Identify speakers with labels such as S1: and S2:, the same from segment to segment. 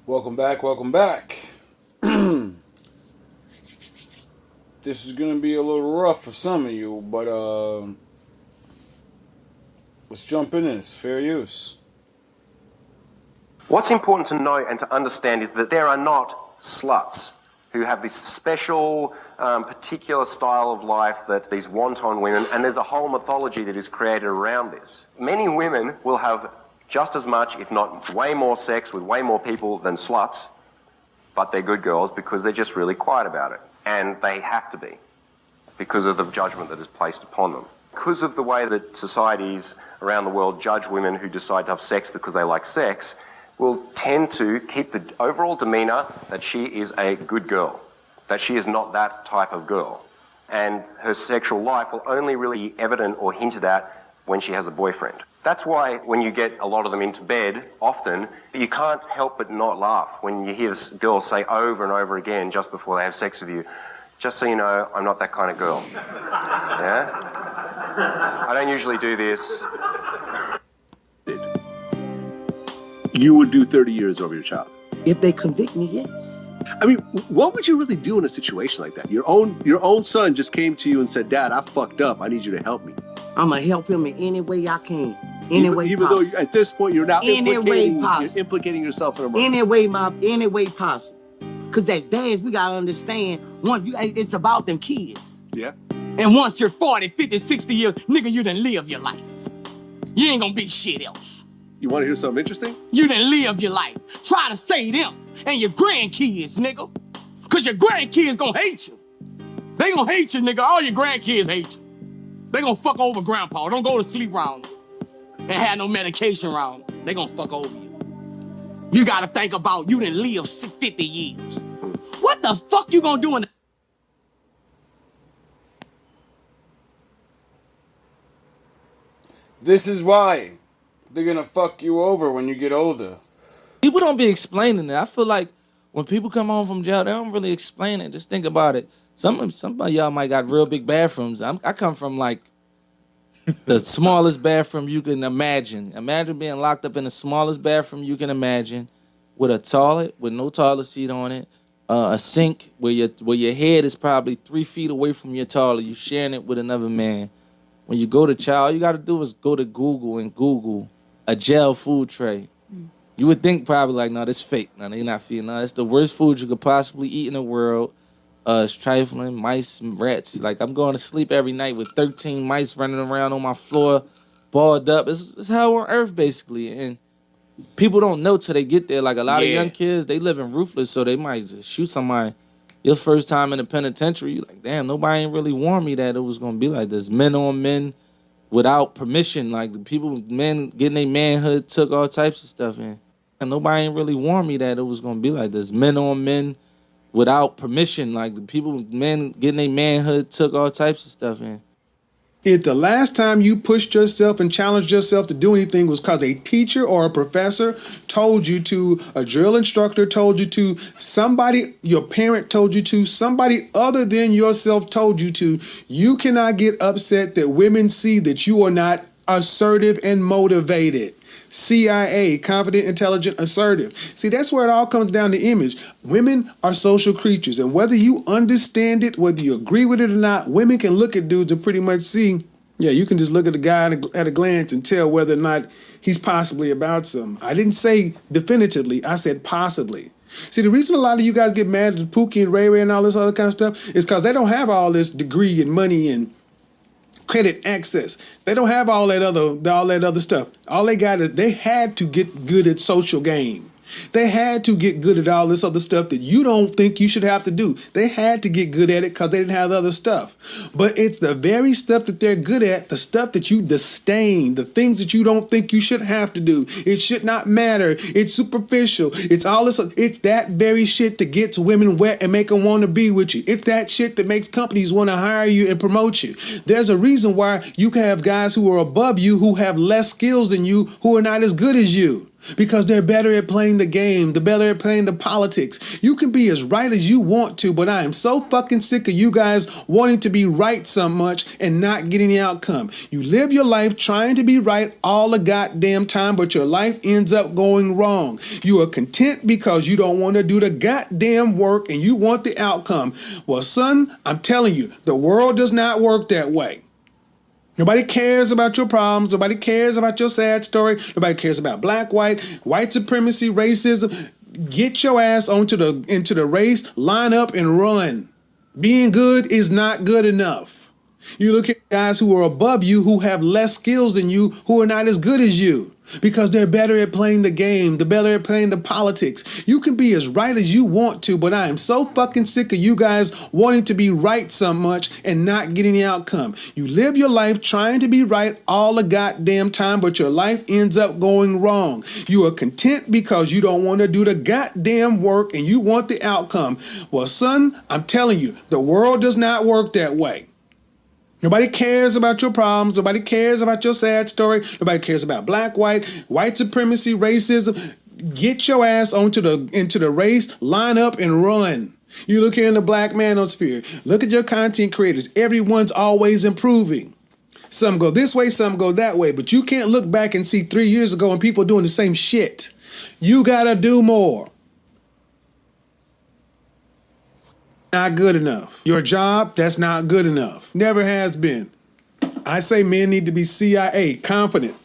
S1: Welcome back, welcome back. This is gonna be a little rough for some of you, but let's jump in. It's fair use.
S2: What's important to know and to understand is that there are not sluts who have this special, particular style of life that these wanton women, and there's a whole mythology that is created around this. Many women will have just as much, if not way more sex with way more people than sluts, but they're good girls because they're just really quiet about it. And they have to be, because of the judgment that is placed upon them. Because of the way that societies around the world judge women who decide to have sex because they like sex, will tend to keep the overall demeanour that she is a good girl, that she is not that type of girl. And her sexual life will only really be evident or hinted at when she has a boyfriend. That's why when you get a lot of them into bed, often, you can't help but not laugh when you hear girls say over and over again just before they have sex with you, just so you know, I'm not that kind of girl. Yeah? I don't usually do this.
S3: You would do 30 years over your child.
S4: If they convict me, yes.
S3: I mean, what would you really do in a situation like that? Your own son just came to you and said, "Dad, I fucked up. I need you to help me."
S4: I'm going to help him in any way I can. Any way
S3: even
S4: possible.
S3: though at this point you're now
S4: Any way
S3: you're
S4: possible.
S3: implicating yourself in a murder.
S4: Any way possible. Because as dads, we got to understand, it's about them kids.
S3: Yeah.
S4: And once you're 40, 50, 60 years, nigga, you done live your life. You ain't going to be shit else.
S3: You want to hear something interesting?
S4: You done live your life. Try to save them and your grandkids, nigga. Because your grandkids going to hate you. They going to hate you, nigga. All your grandkids hate you. They going to fuck over grandpa. Don't go to sleep around them and have no medication around them. They going to fuck over you. You got to think about you done live 50 years. What the fuck you going to do in the...
S1: This is why they're gonna fuck you over when you get older.
S5: People don't be explaining it. I feel like when people come home from jail, they don't really explain it. Just think about it. Some of y'all might got real big bathrooms. I come from like the smallest bathroom you can imagine. Imagine being locked up in the smallest bathroom you can imagine, with a toilet with no toilet seat on it, a sink where your head is probably 3 feet away from your toilet. You sharing it with another man. When you go to chow, all you got to do is go to Google and Google a jail food tray. You would think probably like, no, this fake. No, they're not feeding. No, it's the worst food you could possibly eat in the world. It's trifling, mice, and rats. Like, I'm going to sleep every night with 13 mice running around on my floor, balled up. It's hell on earth, basically. And people don't know till they get there. Like, a lot of young kids, they live in ruthless, so they might just shoot somebody. Your first time in the penitentiary, you're like, damn, nobody ain't really warned me that it was going to be like this. Men on men without permission. Like, the people, men getting their manhood took, all types of stuff in. And nobody ain't really warned me that it was going to be like this. Men on men without permission. Like, the people, men getting their manhood took, all types of stuff in.
S6: If the last time you pushed yourself and challenged yourself to do anything was because a teacher or a professor told you to, a drill instructor told you to, somebody, your parent told you to, somebody other than yourself told you to, you cannot get upset that women see that you are not assertive and motivated. CIA, confident, intelligent, assertive. See, that's where it all comes down to image. Women are social creatures, and whether you understand it, whether you agree with it or not, women can look at dudes and pretty much see, yeah, you can just look at the guy at a glance and tell whether or not he's possibly about something. I didn't say definitively, I said possibly. See, the reason a lot of you guys get mad at Pookie and Ray Ray and all this other kind of stuff is because they don't have all this degree and money and credit access. They don't have all that other stuff. All they got is they had to get good at social game. They had to get good at all this other stuff that you don't think you should have to do. They had to get good at it because they didn't have the other stuff. But it's the very stuff that they're good at, the stuff that you disdain, the things that you don't think you should have to do. It should not matter. It's superficial. It's all this. It's that very shit that gets women wet and make them want to be with you. It's that shit that makes companies want to hire you and promote you. There's a reason why you can have guys who are above you who have less skills than you who are not as good as you. because they're better at playing the game, they're better at playing the politics. You can be as right as you want to, but I am so fucking sick of you guys wanting to be right so much and not getting the outcome. You live your life trying to be right all the goddamn time, but your life ends up going wrong. You are content because you don't want to do the goddamn work and you want the outcome. Well, son, I'm telling you, the world does not work that way. Nobody cares about your problems. Nobody cares about your sad story. Nobody cares about black, white supremacy, racism. Get your ass into the race, line up and run. Being good is not good enough. You look at guys who are above you, who have less skills than you, who are not as good as you, because they're better at playing the game, they're better at playing the politics. You can be as right as you want to, but I am so fucking sick of you guys wanting to be right so much and not getting the outcome. You live your life trying to be right all the goddamn time, but your life ends up going wrong. You are content because you don't want to do the goddamn work and you want the outcome. Well, son, I'm telling you, the world does not work that way. Nobody cares about your problems. Nobody cares about your sad story. Nobody cares about black, white supremacy, racism. Get your ass into the race, line up and run. You look here in the black manosphere. Look at your content creators. Everyone's always improving. Some go this way, some go that way. But you can't look back and see 3 years ago and people doing the same shit. You gotta do more. Not good enough. Your job, that's not good enough. Never has been. I say men need to be CIA, confident,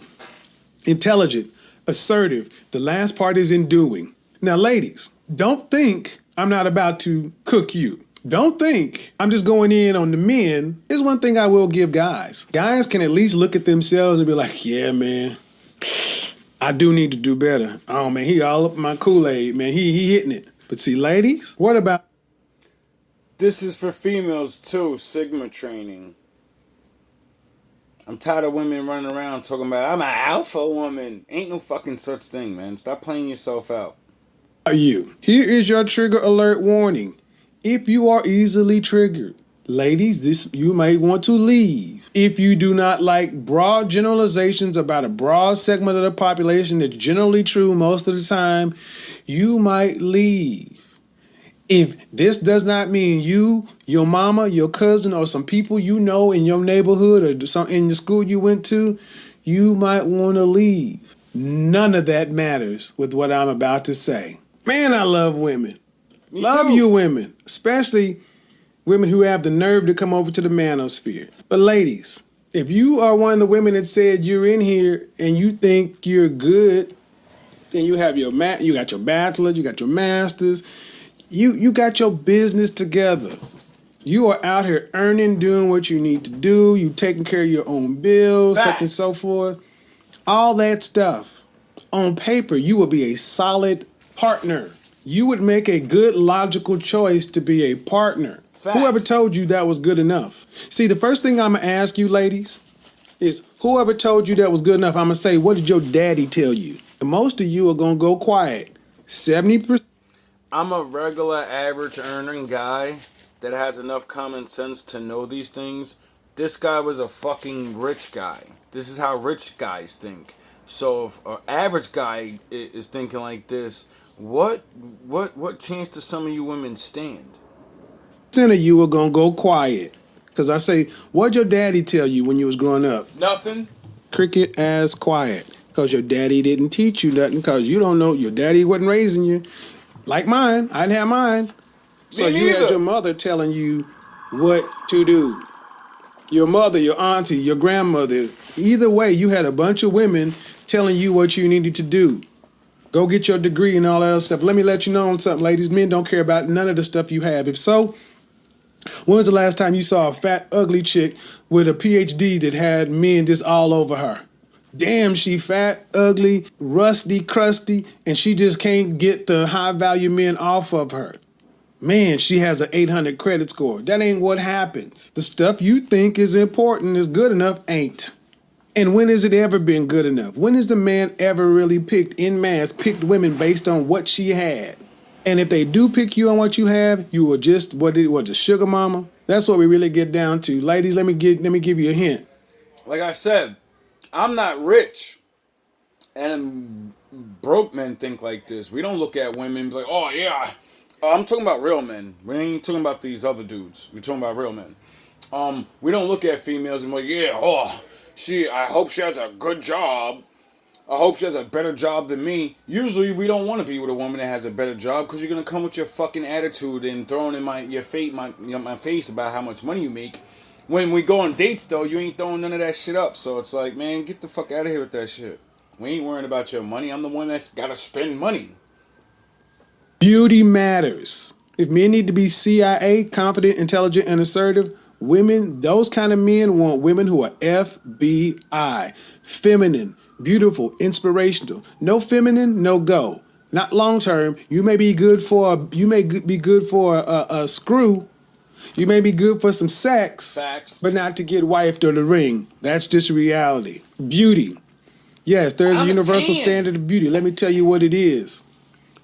S6: intelligent, assertive. The last part is in doing. Now, ladies, don't think I'm not about to cook you. Don't think I'm just going in on the men. Here's one thing I will give guys. Guys can at least look at themselves and be like, yeah, man, I do need to do better. Oh, man, he all up my Kool-Aid, man. He hitting it. But see, ladies, what about...
S1: This is for females too, Sigma training. I'm tired of women running around talking about, I'm an alpha woman. Ain't no fucking such thing, man. Stop playing yourself out.
S6: You. Here is your trigger alert warning. If you are easily triggered, ladies, you may want to leave. If you do not like broad generalizations about a broad segment of the population that's generally true most of the time, you might leave. If this does not mean you, your mama, your cousin, or some people you know in your neighborhood or some in the school you went to, you might want to leave. None of that matters with what I'm about to say. Man, I love women.
S1: Me
S6: love
S1: too.
S6: you women, especially women who have the nerve to come over to the manosphere. But ladies, if you are one of the women that said you're in here and you think you're good, then you have you got your bachelor's, you got your master's, you got your business together. You are out here earning, doing what you need to do. You taking care of your own bills, such and so forth. All that stuff. On paper, you will be a solid partner. You would make a good, logical choice to be a partner.
S1: Facts.
S6: Whoever told you that was good enough? See, the first thing I'm going to ask you, ladies, is whoever told you that was good enough, I'm going to say, what did your daddy tell you? And most of you are going to go quiet. 70%.
S1: I'm a regular average earning guy that has enough common sense to know these things. This guy was a fucking rich guy. This is how rich guys think. So if an average guy is thinking like this, what chance do some of you women stand?
S6: Of you are going to go quiet. Because I say, what'd your daddy tell you when you was growing up?
S1: Nothing.
S6: Cricket as quiet. Because your daddy didn't teach you nothing. Because you don't know, your daddy wasn't raising you. Like mine, I didn't have mine. So you had your mother telling you what to do. Your mother, your auntie, your grandmother. Either way, you had a bunch of women telling you what you needed to do. Go get your degree and all that other stuff. Let me let you know on something, ladies. Men don't care about none of the stuff you have. If so, when was the last time you saw a fat, ugly chick with a PhD that had men just all over her? Damn, she fat, ugly, rusty, crusty, and she just can't get the high-value men off of her. Man, she has an 800 credit score. That ain't what happens. The stuff you think is important, is good enough, ain't. And when has it ever been good enough? When has the man ever really picked women based on what she had? And if they do pick you on what you have, you were just, a sugar mama? That's what we really get down to. Ladies, let me give you a hint.
S1: Like I said, I'm not rich. And broke men think like this. We don't look at women like, oh yeah. I'm talking about real men. We ain't talking about these other dudes. We're talking about real men. We don't look at females and be like, yeah, I hope she has a good job. I hope she has a better job than me. Usually, we don't want to be with a woman that has a better job because you're gonna come with your fucking attitude and throwing in my face about how much money you make. When we go on dates, though, you ain't throwing none of that shit up. So it's like, man, get the fuck out of here with that shit. We ain't worrying about your money. I'm the one that's gotta spend money.
S6: Beauty matters. If men need to be CIA, confident, intelligent, and assertive, women, those kind of men want women who are FBI, feminine, beautiful, inspirational. No feminine, no go. Not long term. You may be good for a screw. You may be good for some sex,
S1: Facts.
S6: but not to get wifed or the ring. That's just reality. Beauty. Yes, there's a
S1: I'm a
S6: universal
S1: 10.
S6: standard of beauty. Let me tell you what it is.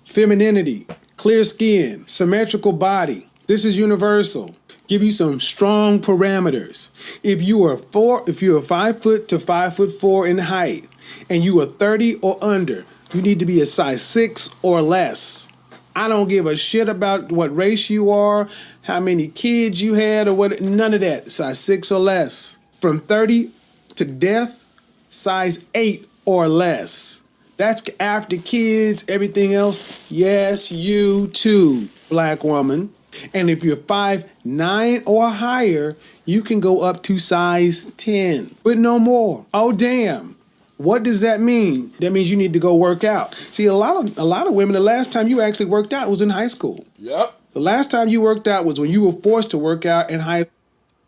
S6: Femininity, clear skin, symmetrical body. This is universal. Give you some strong parameters. If you are 5 foot to 5'4" in height, and you are 30 or under, you need to be a size 6 or less. I don't give a shit about what race you are, how many kids you had, or what. None of that. Size 6 or less. From 30 to death, size 8 or less. That's after kids, everything else. Yes, you too, black woman. And if you're 5'9" or higher, you can go up to size 10, but no more. Oh, damn. What does that mean? That means you need to go work out. See, a lot of women, the last time you actually worked out was in high school.
S1: Yep.
S6: The last time you worked out was when you were forced to work out in high school.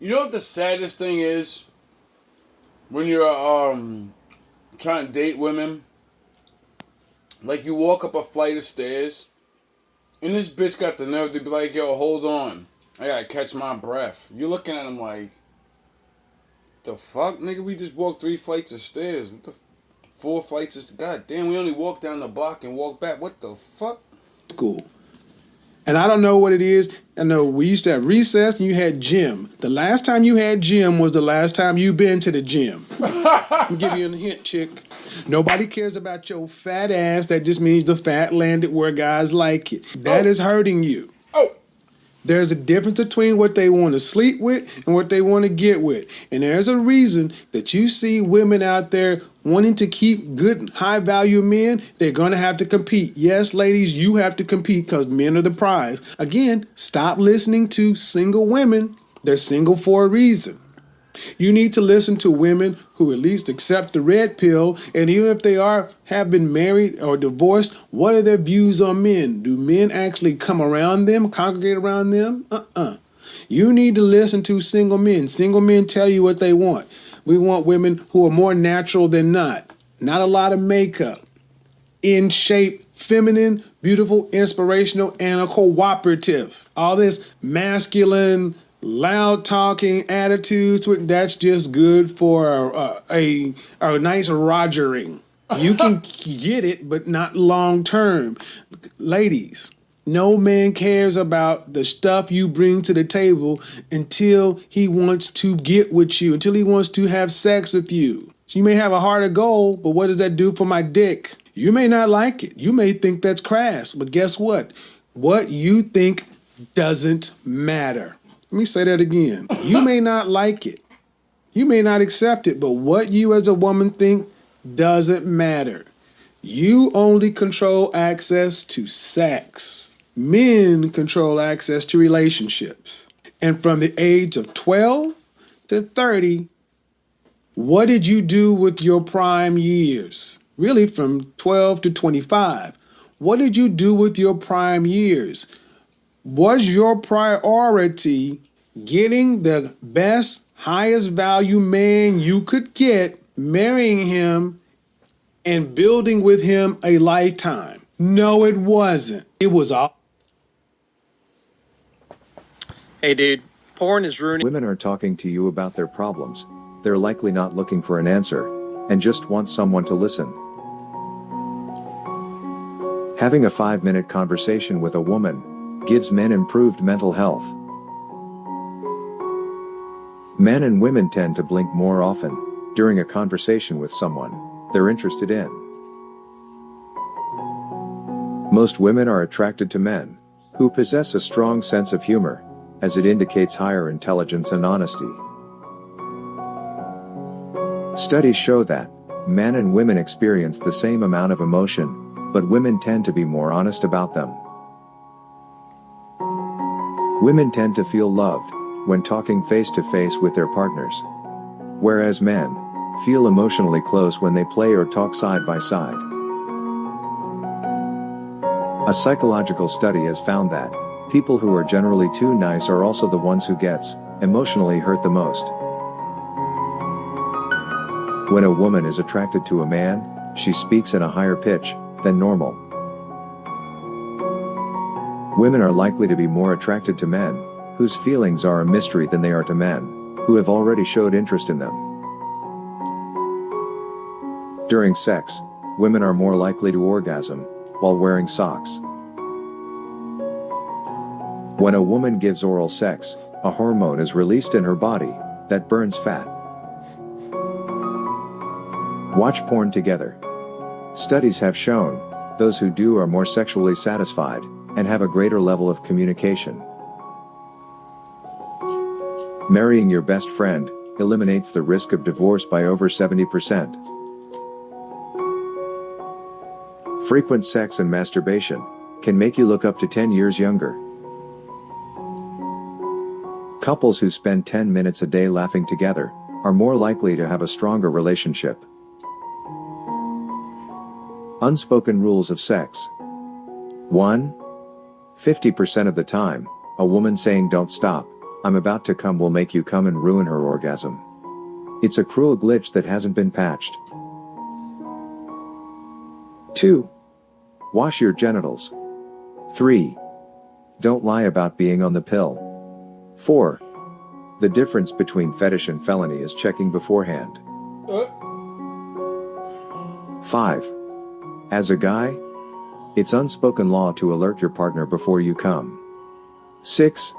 S1: You know what the saddest thing is? When you're trying to date women, like you walk up a flight of stairs, and this bitch got the nerve to be like, yo, hold on, I gotta catch my breath. You're looking at him like, the fuck, nigga, we just walked 3 flights of stairs. What the 4 flights of, god damn, we only walked down the block and walked back. What the fuck?
S6: School. And I don't know what it is. I know we used to have recess and you had gym. The last time you had gym was the last time you been to the gym. I'll give you a hint, chick. Nobody cares about your fat ass. That just means the fat landed where guys like it. That is hurting you.
S1: Oh,
S6: There's a difference between what they want to sleep with and what they want to get with. And there's a reason that you see women out there wanting to keep good, high-value men. They're going to have to compete. Yes, ladies, you have to compete because men are the prize. Again, stop listening to single women. They're single for a reason. You need to listen to women who at least accept the red pill, and even if they have been married or divorced, what are their views on men? Do men actually come around them, congregate around them? You need to listen to single men. Single men tell you what they want. We want women who are more natural than not a lot of makeup, in shape, feminine, beautiful, inspirational, and a cooperative. All this masculine, loud talking attitudes, that's just good for a nice rogering. You can get it, but not long term. Ladies, no man cares about the stuff you bring to the table until he wants to get with you, until he wants to have sex with you. So you may have a heart of gold, but what does that do for my dick? You may not like it. You may think that's crass, but guess what? What you think doesn't matter. Let me say that again. You may not like it. You may not accept it, but what you as a woman think doesn't matter. You only control access to sex. Men control access to relationships. And from the age of 12 to 30, what did you do with your prime years? Really, from 12 to 25. What did you do with your prime years? Was your priority getting the best, highest value man you could get, marrying him, and building with him a lifetime? No, it wasn't. It was all.
S7: Hey dude, porn is ruining.
S8: Women are talking to you about their problems. They're likely not looking for an answer, and just want someone to listen. Having a 5-minute conversation with a woman gives men improved mental health. Men and women tend to blink more often during a conversation with someone they're interested in. Most women are attracted to men who possess a strong sense of humor, as it indicates higher intelligence and honesty. Studies show that men and women experience the same amount of emotion, but women tend to be more honest about them. Women tend to feel loved when talking face to face with their partners, whereas men feel emotionally close when they play or talk side by side. A psychological study has found that people who are generally too nice are also the ones who gets emotionally hurt the most. When a woman is attracted to a man, she speaks in a higher pitch than normal. Women are likely to be more attracted to men whose feelings are a mystery than they are to men who have already showed interest in them. During sex, women are more likely to orgasm while wearing socks. When a woman gives oral sex, a hormone is released in her body that burns fat. Watch porn together. Studies have shown those who do are more sexually satisfied and have a greater level of communication. Marrying your best friend eliminates the risk of divorce by over 70%. Frequent sex and masturbation can make you look up to 10 years younger. Couples who spend 10 minutes a day laughing together are more likely to have a stronger relationship. Unspoken rules of sex. 1. 50% of the time, a woman saying "don't stop, I'm about to come" will make you come and ruin her orgasm. It's a cruel glitch that hasn't been patched. 2. Wash your genitals. 3. Don't lie about being on the pill. 4. The difference between fetish and felony is checking beforehand. 5. As a guy, it's unspoken law to alert your partner before you come. 6.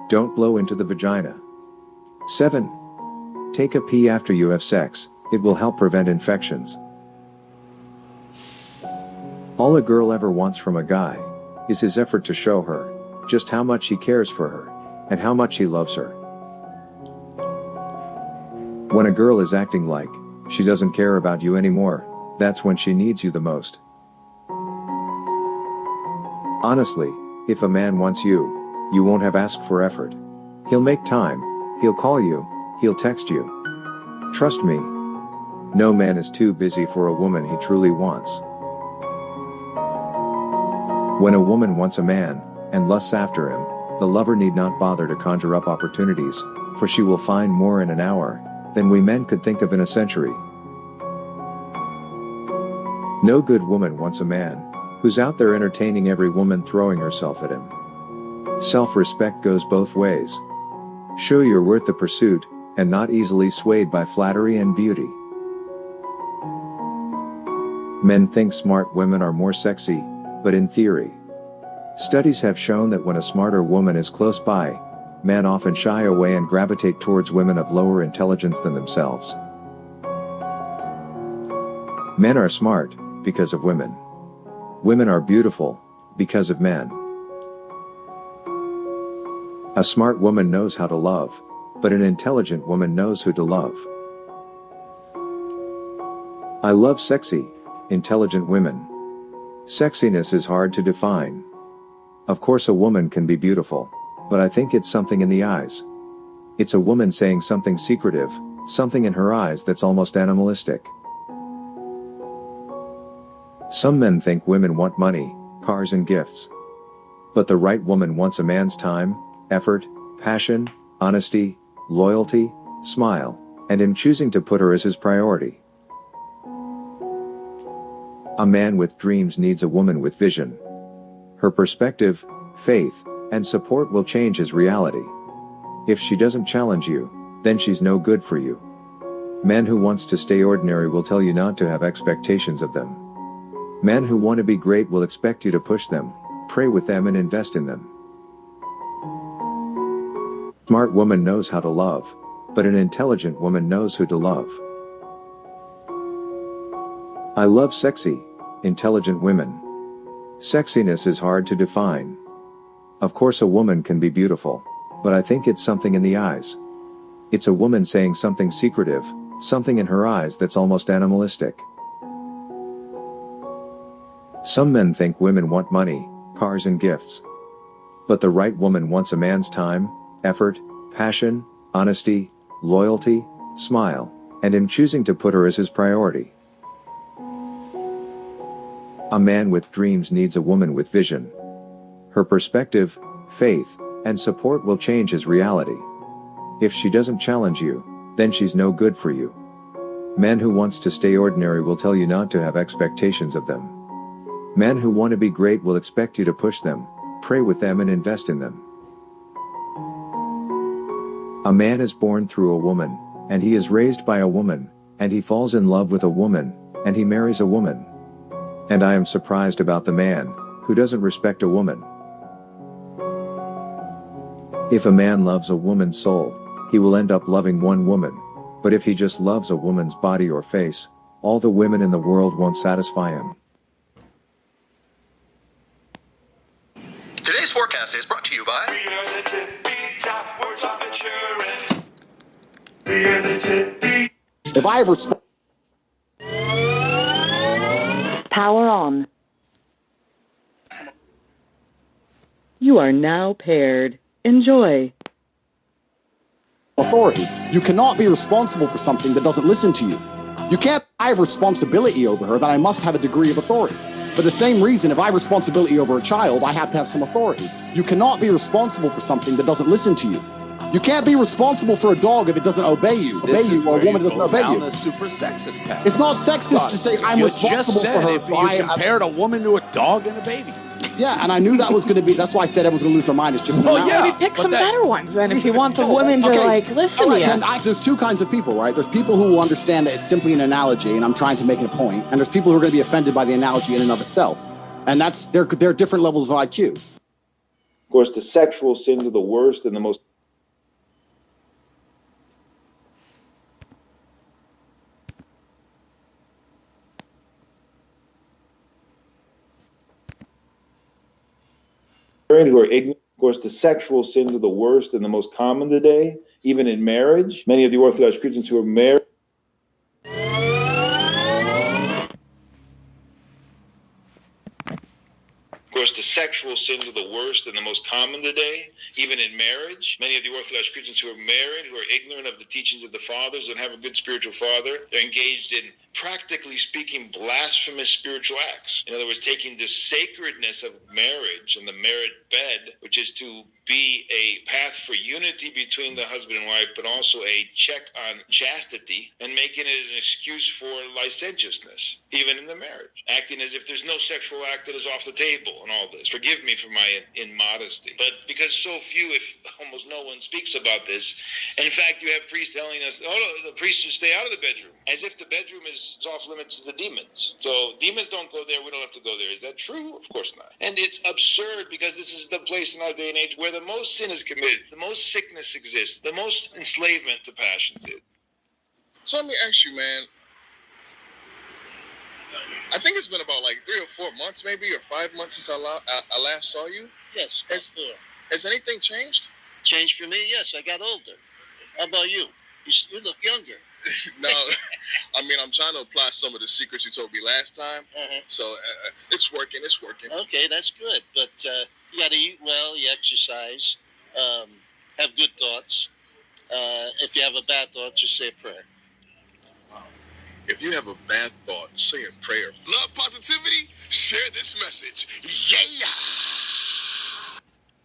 S8: Don't blow into the vagina. 7. Take a pee after you have sex, it will help prevent infections. All a girl ever wants from a guy is his effort to show her just how much he cares for her and how much he loves her. When a girl is acting like she doesn't care about you anymore, that's when she needs you the most. Honestly, if a man wants you, you won't have asked for effort. He'll make time, he'll call you, he'll text you. Trust me. No man is too busy for a woman he truly wants. When a woman wants a man and lusts after him, the lover need not bother to conjure up opportunities, for she will find more in an hour than we men could think of in a century. No good woman wants a man who's out there entertaining every woman throwing herself at him. Self-respect goes both ways. Show you're worth the pursuit, and not easily swayed by flattery and beauty. Men think smart women are more sexy, but in theory, studies have shown that when a smarter woman is close by, men often shy away and gravitate towards women of lower intelligence than themselves. Men are smart because of women. Women are beautiful because of men. A smart woman knows how to love, but an intelligent woman knows who to love. I love sexy, intelligent women. Sexiness is hard to define. Of course, a woman can be beautiful, but I think it's something in the eyes. It's a woman saying something secretive, something in her eyes that's almost animalistic. Some men think women want money, cars and gifts. But the right woman wants a man's time, effort, passion, honesty, loyalty, smile, and him choosing to put her as his priority. A man with dreams needs a woman with vision. Her perspective, faith, and support will change his reality. If she doesn't challenge you, then she's no good for you. Men who wants to stay ordinary will tell you not to have expectations of them. Men who want to be great will expect you to push them, pray with them and invest in them. Smart woman knows how to love, but an intelligent woman knows who to love. I love sexy, intelligent women. Sexiness is hard to define. Of course, a woman can be beautiful, but I think it's something in the eyes. It's a woman saying something secretive, something in her eyes that's almost animalistic. Some men think women want money, cars, and gifts. But the right woman wants a man's time, effort, passion, honesty, loyalty, smile, and him choosing to put her as his priority. A man with dreams needs a woman with vision. Her perspective, faith, and support will change his reality. If she doesn't challenge you, then she's no good for you. Men who wants to stay ordinary will tell you not to have expectations of them. Men who want to be great will expect you to push them, pray with them, and invest in them. A man is born through a woman, and he is raised by a woman, and he falls in love with a woman, and he marries a woman. And I am surprised about the man who doesn't respect a woman. If a man loves a woman's soul, he will end up loving one woman. But if he just loves a woman's body or face, all the women in the world won't satisfy him.
S9: Today's forecast is brought to you by
S10: If I ever
S11: Power on. You are now paired. Enjoy.
S10: authority, you cannot be responsible for something that doesn't listen to you. You can't I have responsibility over her, then I must have a degree of authority. For the same reason, if I have responsibility over a child, I have to have some authority. You cannot be responsible for something that doesn't listen to you. You can't be responsible for a dog if it doesn't obey you. Or a woman doesn't obey you.
S12: Super sexist path.
S10: It's not sexist to say I'm responsible for her.
S12: If you compared a woman to a dog and a baby.
S10: Yeah, and I knew that was going to be. That's why I said everyone's going to lose their mind. It's just
S13: maybe pick some better ones then if you want the women to listen to you.
S10: There's two kinds of people, right? There's people who will understand that it's simply an analogy, and I'm trying to make it a point, and there's people who are going to be offended by the analogy in and of itself, and that's they're different levels of IQ.
S14: Of course, the sexual sins are the worst and the most. Who are ignorant. Of course, the sexual sins are the worst and the most common today, even in marriage. Many of the Orthodox Christians who are married. Of course, the sexual sins are the worst and the most common today, even in marriage. Many of the Orthodox Christians who are married, who are ignorant of the teachings of the fathers and have a good spiritual father, they're engaged in, practically speaking, blasphemous spiritual acts. In other words, taking the sacredness of marriage and the married bed, which is to be a path for unity between the husband and wife, but also a check on chastity, and making it an excuse for licentiousness, even in the marriage. Acting as if there's no sexual act that is off the table and all this. Forgive me for my immodesty. But because so few, if almost no one speaks about this, and in fact, you have priests telling us, oh, the priests should stay out of the bedroom, as if the bedroom is off limits to the demons. So demons don't go there, we don't have to go there. Is that true? Of course not. And it's absurd because this is the place in our day and age where the most sin is committed, the most sickness exists, the most enslavement to passions is.
S15: So let me ask you, man. I think it's been about like 3 or 4 months, maybe, or 5 months since I last saw you.
S16: Yes.
S15: Has anything changed?
S16: Changed for me? Yes, I got older. How about you? You look younger.
S15: No, I mean, I'm trying to apply some of the secrets you told me last time. So it's working. It's working.
S16: Okay, that's good. But you got to eat well, you exercise, have good thoughts. If you have a bad thought, just say a prayer.
S15: If you have a bad thought, say a prayer. Love positivity, share this message. Yeah!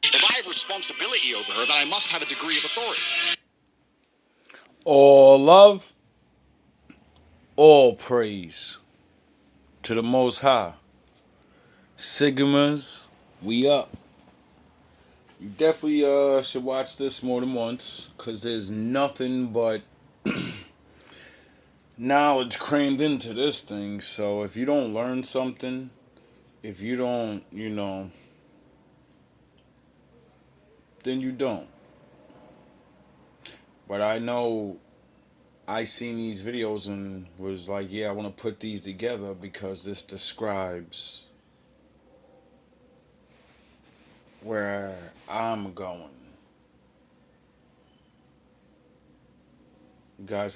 S10: If I have responsibility over her, then I must have a degree of authority.
S1: All love, all praise to the Most High. Sigmas, we up. You definitely should watch this more than once, because there's nothing but knowledge crammed into this thing. So if you don't learn something, if you don't, then you don't. But I know I seen these videos and was like, yeah, I want to put these together because this describes where I'm going. You guys